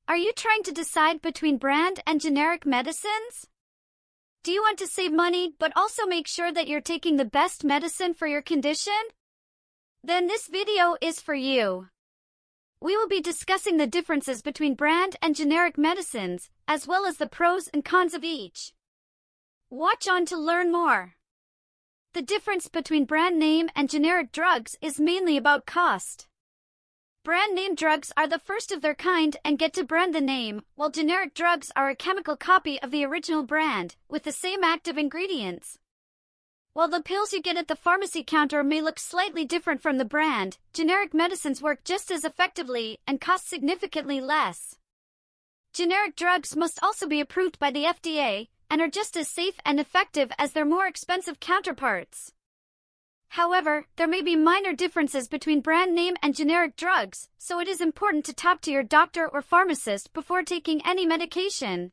Are you trying to decide between brand and generic medicines? Do you want to save money but also make sure that you're taking the best medicine for your condition? Then this video is for you. We will be discussing the differences between brand and generic medicines, as well as the pros and cons of each. Watch on to learn more. The difference between brand name and generic drugs is mainly about cost. Brand name drugs are the first of their kind and get to brand the name, while generic drugs are a chemical copy of the original brand, with the same active ingredients. While the pills you get at the pharmacy counter may look slightly different from the brand, generic medicines work just as effectively and cost significantly less. Generic drugs must also be approved by the FDA and are just as safe and effective as their more expensive counterparts. However, there may be minor differences between brand name and generic drugs, so it is important to talk to your doctor or pharmacist before taking any medication.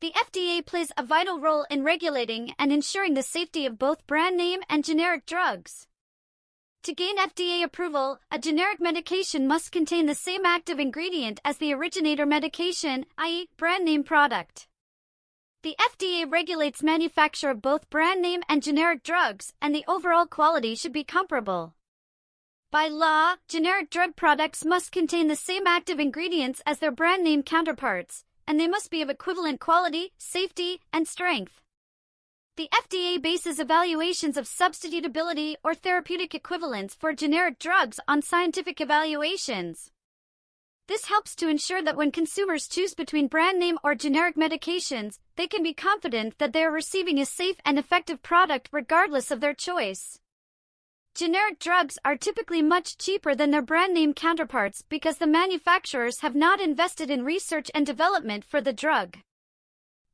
The FDA plays a vital role in regulating and ensuring the safety of both brand name and generic drugs. To gain FDA approval, a generic medication must contain the same active ingredient as the originator medication, i.e., brand name product. The FDA regulates manufacture of both brand name and generic drugs, and the overall quality should be comparable. By law, generic drug products must contain the same active ingredients as their brand name counterparts, and they must be of equivalent quality, safety, and strength. The FDA bases evaluations of substitutability or therapeutic equivalence for generic drugs on scientific evaluations. This helps to ensure that when consumers choose between brand name or generic medications, they can be confident that they are receiving a safe and effective product regardless of their choice. Generic drugs are typically much cheaper than their brand name counterparts because the manufacturers have not invested in research and development for the drug.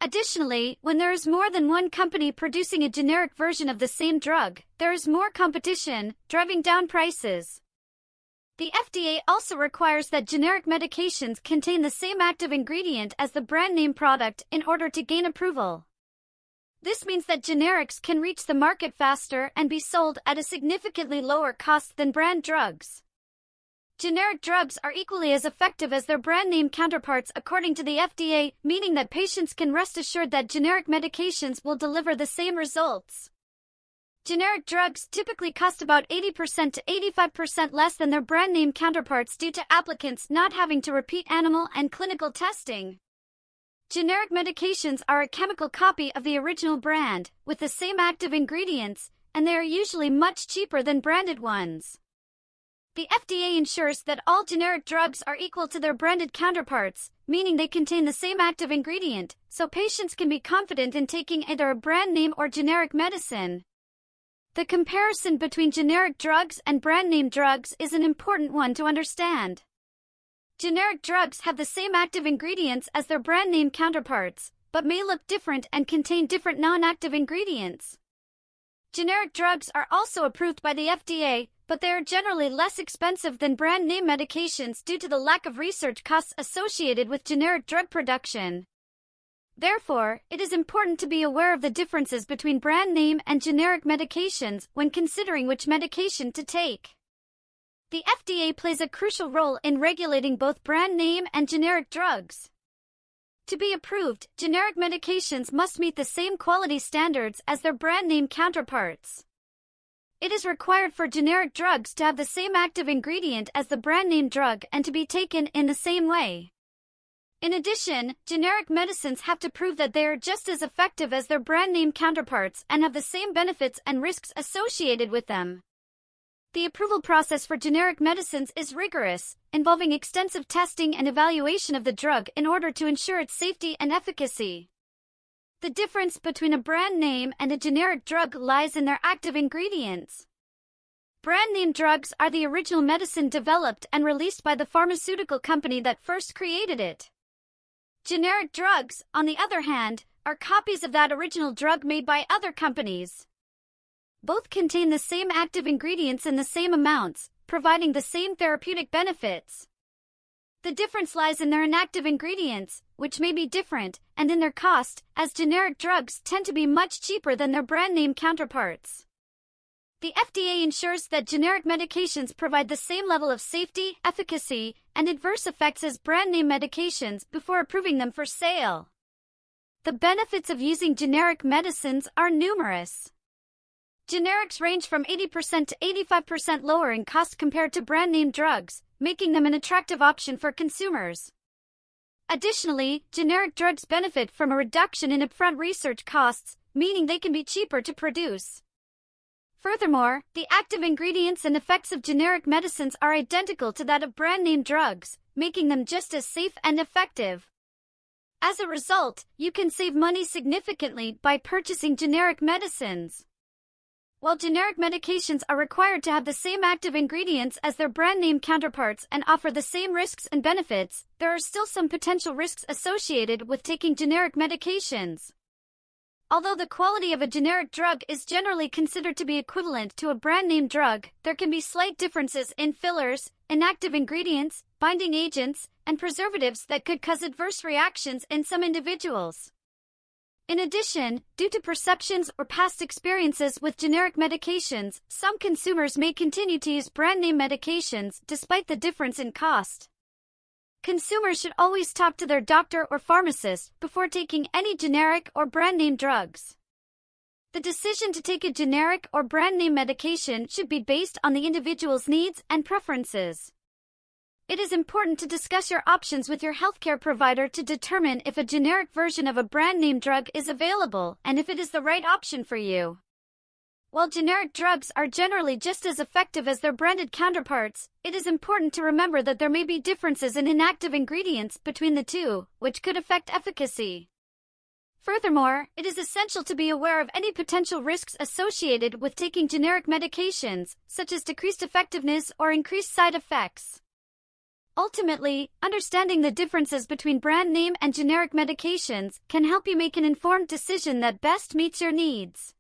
Additionally, when there is more than one company producing a generic version of the same drug, there is more competition, driving down prices. The FDA also requires that generic medications contain the same active ingredient as the brand name product in order to gain approval. This means that generics can reach the market faster and be sold at a significantly lower cost than brand drugs. Generic drugs are equally as effective as their brand name counterparts according to the FDA, meaning that patients can rest assured that generic medications will deliver the same results. Generic drugs typically cost about 80% to 85% less than their brand name counterparts due to applicants not having to repeat animal and clinical testing. Generic medications are a chemical copy of the original brand, with the same active ingredients, and they are usually much cheaper than branded ones. The FDA ensures that all generic drugs are equal to their branded counterparts, meaning they contain the same active ingredient, so patients can be confident in taking either a brand name or generic medicine. The comparison between generic drugs and brand name drugs is an important one to understand. Generic drugs have the same active ingredients as their brand name counterparts, but may look different and contain different non-active ingredients. Generic drugs are also approved by the FDA, but they are generally less expensive than brand name medications due to the lack of research costs associated with generic drug production. Therefore, it is important to be aware of the differences between brand name and generic medications when considering which medication to take. The FDA plays a crucial role in regulating both brand name and generic drugs. To be approved, generic medications must meet the same quality standards as their brand name counterparts. It is required for generic drugs to have the same active ingredient as the brand name drug and to be taken in the same way. In addition, generic medicines have to prove that they are just as effective as their brand name counterparts and have the same benefits and risks associated with them. The approval process for generic medicines is rigorous, involving extensive testing and evaluation of the drug in order to ensure its safety and efficacy. The difference between a brand name and a generic drug lies in their active ingredients. Brand name drugs are the original medicine developed and released by the pharmaceutical company that first created it. Generic drugs, on the other hand, are copies of that original drug made by other companies. Both contain the same active ingredients in the same amounts, providing the same therapeutic benefits. The difference lies in their inactive ingredients, which may be different, and in their cost, as generic drugs tend to be much cheaper than their brand name counterparts. The FDA ensures that generic medications provide the same level of safety, efficacy, and adverse effects as brand-name medications before approving them for sale. The benefits of using generic medicines are numerous. Generics range from 80% to 85% lower in cost compared to brand-name drugs, making them an attractive option for consumers. Additionally, generic drugs benefit from a reduction in upfront research costs, meaning they can be cheaper to produce. Furthermore, the active ingredients and effects of generic medicines are identical to that of brand-name drugs, making them just as safe and effective. As a result, you can save money significantly by purchasing generic medicines. While generic medications are required to have the same active ingredients as their brand-name counterparts and offer the same risks and benefits, there are still some potential risks associated with taking generic medications. Although the quality of a generic drug is generally considered to be equivalent to a brand-name drug, there can be slight differences in fillers, inactive ingredients, binding agents, and preservatives that could cause adverse reactions in some individuals. In addition, due to perceptions or past experiences with generic medications, some consumers may continue to use brand-name medications despite the difference in cost. Consumers should always talk to their doctor or pharmacist before taking any generic or brand-name drugs. The decision to take a generic or brand-name medication should be based on the individual's needs and preferences. It is important to discuss your options with your healthcare provider to determine if a generic version of a brand-name drug is available and if it is the right option for you. While generic drugs are generally just as effective as their branded counterparts, it is important to remember that there may be differences in inactive ingredients between the two, which could affect efficacy. Furthermore, it is essential to be aware of any potential risks associated with taking generic medications, such as decreased effectiveness or increased side effects. Ultimately, understanding the differences between brand name and generic medications can help you make an informed decision that best meets your needs.